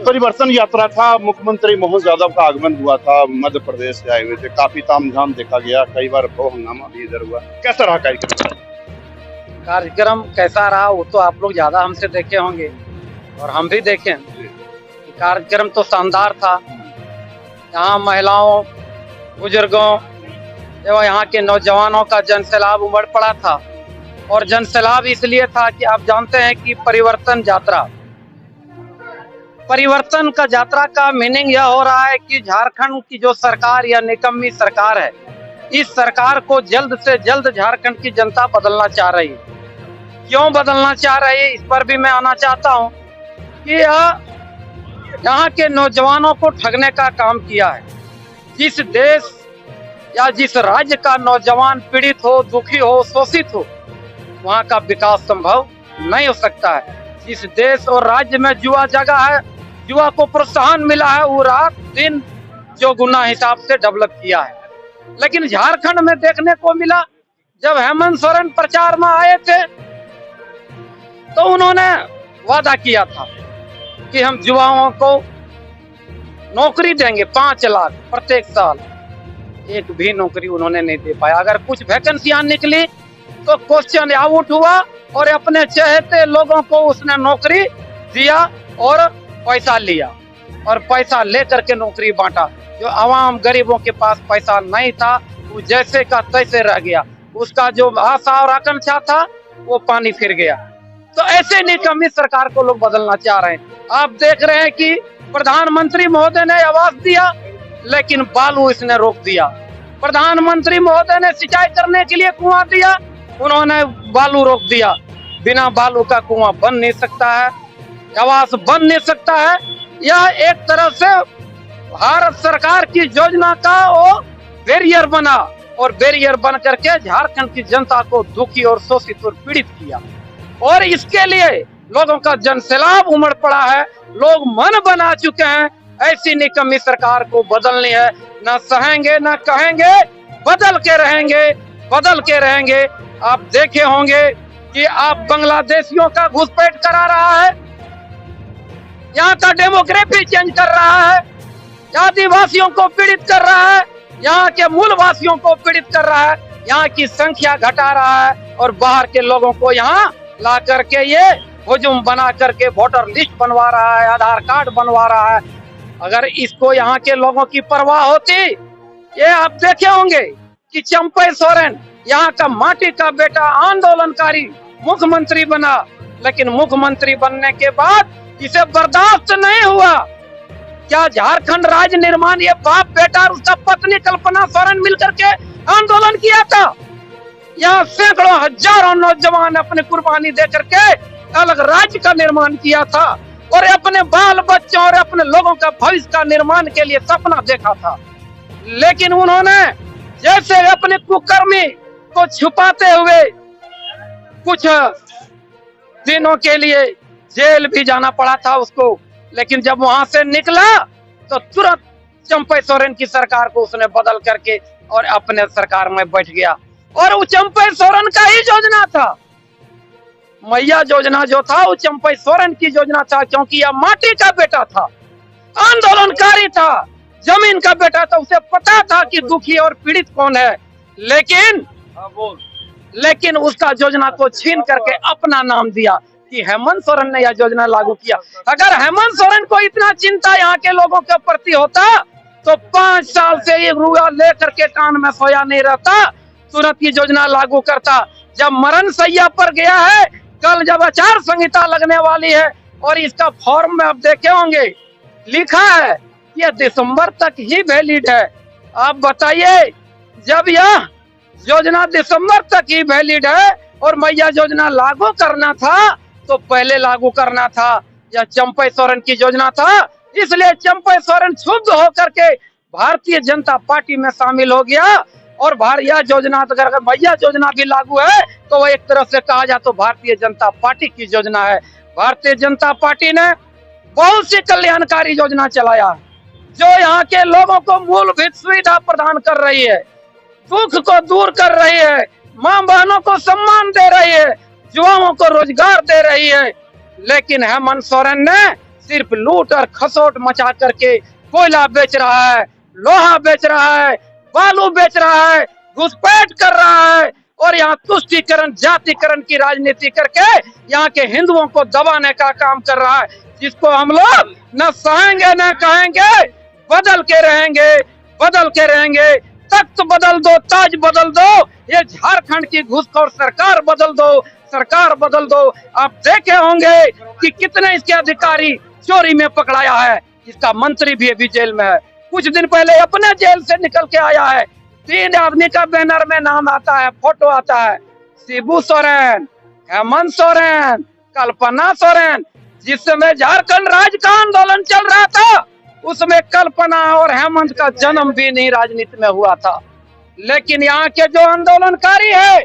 परिवर्तन यात्रा था। मुख्यमंत्री मोहन यादव का आगमन हुआ था, मध्य प्रदेश से आए हुए थे। काफी तामझाम देखा गया, कई बार बहुत हंगामा भी इधर हुआ। कैसा रहा कार्यक्रम? कार्यक्रम कैसा रहा वो तो आप लोग ज्यादा हमसे देखे होंगे और हम भी देखें। कार्यक्रम तो शानदार था। यहाँ महिलाओं, बुजुर्गों एवं यहाँ के नौजवानों का जनसैलाब उमड़ पड़ा था। और जनसैलाब इसलिए था कि आप जानते हैं कि परिवर्तन का यात्रा का मीनिंग यह हो रहा है कि झारखंड की जो सरकार या निकम्मी सरकार है, इस सरकार को जल्द से जल्द झारखंड की जनता बदलना चाह रही है। क्यों बदलना चाह रही है, इस पर भी मैं आना चाहता हूं कि यहाँ के नौजवानों को ठगने का काम किया है। जिस देश या जिस राज्य का नौजवान पीड़ित हो, दुखी हो, शोषित हो, वहाँ का विकास संभव नहीं हो सकता है। जिस देश और राज्य में जुआ जगह है, जुआ को प्रोत्साहन मिला है, वो रात दिन जो गुना हिसाब से डेवलप किया है। लेकिन झारखंड में देखने को मिला, जब हेमंत सोरेन प्रचार में आए थे तो उन्होंने वादा किया था कि हम युवाओं को नौकरी देंगे 5 लाख प्रत्येक साल। एक भी नौकरी उन्होंने नहीं दे पाया। अगर कुछ वैकेंसियां निकली तो क्वेश्चन आउट हुआ और अपने चहेते लोगों को उसने नौकरी दिया और पैसा लिया और पैसा लेकर के नौकरी बांटा। जो आवाम गरीबों के पास पैसा नहीं था वो जैसे का तैसे रह गया। उसका जो आशा और आकांक्षा था वो पानी फिर गया। तो ऐसे निकम्मी सरकार को लोग बदलना चाह रहे हैं। आप देख रहे हैं कि प्रधानमंत्री महोदय ने आवास दिया लेकिन बालू इसने रोक दिया। प्रधानमंत्री महोदय ने सिंचाई करने के लिए कुआं दिया, उन्होंने बालू रोक दिया। बिना बालू का कुआं बन नहीं सकता है, आवास बन नहीं सकता है। यह एक तरह से भारत सरकार की योजना का वो बैरियर बना और बैरियर बन करके झारखंड की जनता को दुखी और शोषित और पीड़ित किया। और इसके लिए लोगों का जनसैलाब उमड़ पड़ा है। लोग मन बना चुके हैं ऐसी निकम्मी सरकार को बदलनी है। न सहेंगे न कहेंगे, बदल के रहेंगे। आप देखे होंगे कि आप बांग्लादेशियों का घुसपैठ करा रहा है, यहाँ का डेमोग्राफी चेंज कर रहा है, आदिवासियों को पीड़ित कर रहा है, यहाँ के मूलवासियों को पीड़ित कर रहा है, यहाँ की संख्या घटा रहा है और बाहर के लोगों को यहाँ ला करके ये हुजूम बना करके वोटर लिस्ट बनवा रहा है, आधार कार्ड बनवा रहा है। अगर इसको यहाँ के लोगों की परवाह होती, ये आप देखे होंगे कि चंपई सोरेन यहाँ का माटी का बेटा आंदोलनकारी मुख्यमंत्री बना, लेकिन मुख्यमंत्री बनने के बाद इसे बर्दाश्त नहीं हुआ। क्या झारखंड राज्य निर्माण ये बाप बेटा और उसका पत्नी कल्पना सोरेन मिलकर के आंदोलन किया था। यहाँ सैकड़ों हजारों नौजवान अपनी कुर्बानी दे करके अलग राज्य का निर्माण किया था और अपने बाल बच्चों और अपने लोगों का भविष्य का निर्माण के लिए सपना देखा था। लेकिन उन्होंने जैसे अपने कुकर्मी को छुपाते हुए कुछ दिनों के लिए जेल भी जाना पड़ा था उसको, लेकिन जब वहां से निकला तो तुरंत चंपई सोरेन की सरकार को उसने बदल करके और अपने सरकार में बैठ गया। और वो चंपई सोरेन का ही योजना था। मैया योजना जो था वो चंपई सोरेन की योजना था, क्योंकि यह माटी का बेटा था, आंदोलनकारी था, जमीन का बेटा था। उसे पता था कि दुखी और पीड़ित कौन है, लेकिन उसका योजना को छीन करके अपना नाम दिया कि हेमंत सोरेन ने यह योजना लागू किया। अगर हेमंत सोरेन को इतना चिंता यहाँ के लोगों के प्रति होता तो 5 साल से ये रुआ लेकर के कान में सोया नहीं रहता, तुरंत की योजना लागू करता। जब मरण सैया पर गया है, कल जब आचार संहिता लगने वाली है और इसका फॉर्म में आप देखे होंगे लिखा है कि यह दिसंबर तक ही वैलिड है। आप बताइए, जब यह योजना दिसंबर तक ही वैलिड है और मैया योजना लागू करना था तो पहले लागू करना था। यह चंपई सोरेन की योजना था, इसलिए चंपई सोरेन क्षुब्ध होकर के भारतीय जनता पार्टी में शामिल हो गया। और यह योजना अगर मैया योजना भी लागू है तो वह एक तरह से कहा जाए तो भारतीय जनता पार्टी की योजना है। भारतीय जनता पार्टी ने बहुत सी कल्याणकारी योजना चलाया जो यहाँ के लोगों को मूलभूत सुविधा प्रदान कर रही है, दुख को दूर कर रही है, माँ बहनों को सम्मान दे रही है, युवाओं को रोजगार दे रही है। लेकिन हेमंत सोरेन ने सिर्फ लूट और खसोट मचा करके कोयला बेच रहा है, लोहा बेच रहा है, बालू बेच रहा है, घुसपैठ कर रहा है और यहाँ तुष्टीकरण जातिकरण की राजनीति करके यहाँ के हिंदुओं को दबाने का काम कर रहा है, जिसको हम लोग न सहेंगे न कहेंगे। बदल के रहेंगे, बदल के रहेंगे। तख्त बदल दो, ताज बदल दो, ये झारखंड की घुसखोर सरकार बदल दो, सरकार बदल दो। आप देखे होंगे कि कितने इसके अधिकारी चोरी में पकड़ाया है। इसका मंत्री भी अभी जेल में है, कुछ दिन पहले अपने जेल से निकल के आया है। 3 आदमी का बैनर में नाम आता है, फोटो आता है, शिबू सोरेन, हेमंत सोरेन, कल्पना सोरेन। जिस समय झारखंड राज्य का आंदोलन चल रहा था उसमें कल्पना और हेमंत का जन्म भी नहीं राजनीति में हुआ था, लेकिन यहाँ के जो आंदोलनकारी है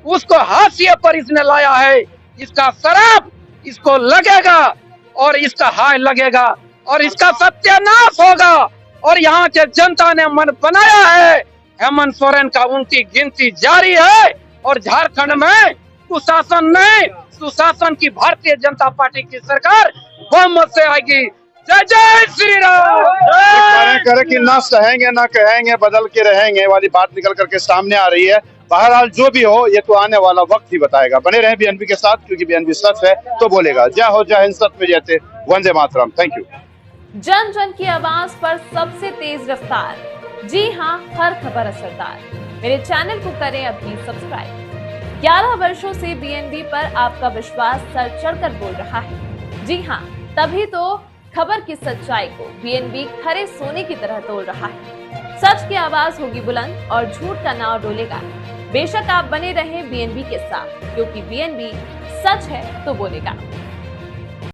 उसको हाशिए पर इसने लाया है। इसका शराब इसको लगेगा और इसका हाय लगेगा और इसका सत्यानाश होगा। और यहाँ के जनता ने मन बनाया है हेमंत सोरेन का, उनकी गिनती जारी है और झारखंड में कुशासन नहीं, सुशासन की भारतीय जनता पार्टी की सरकार बहुमत से आएगी। जय जय श्री राम। करे कि ना सहेंगे ना कहेंगे, बदल के रहेंगे वाली बात निकल करके सामने आ रही है। बहरहाल जो भी हो ये तो आने वाला वक्त ही बताएगा। बने रहे बीएनबी के साथ, क्योंकि बीएनबी सच है तो बोलेगा। जय हो, जय हिंद, सत्य में जयते, वंदे मातरम। Thank you. जन जन की आवाज पर सबसे तेज रफ्तार। जी हाँ, हर खबर असरदार। मेरे चैनल को करें अभी सब्सक्राइब। 11 वर्षों से बीएनबी पर आपका विश्वास सर चढ़कर बोल रहा है। जी हाँ, तभी तो खबर की सच्चाई को बीएनबी खरे सोने की तरह तोल रहा है। सच की आवाज होगी बुलंद और झूठ का नाव डोलेगा। बेशक आप बने रहें बीएनबी के साथ, क्योंकि बीएनबी सच है तो बोलेगा।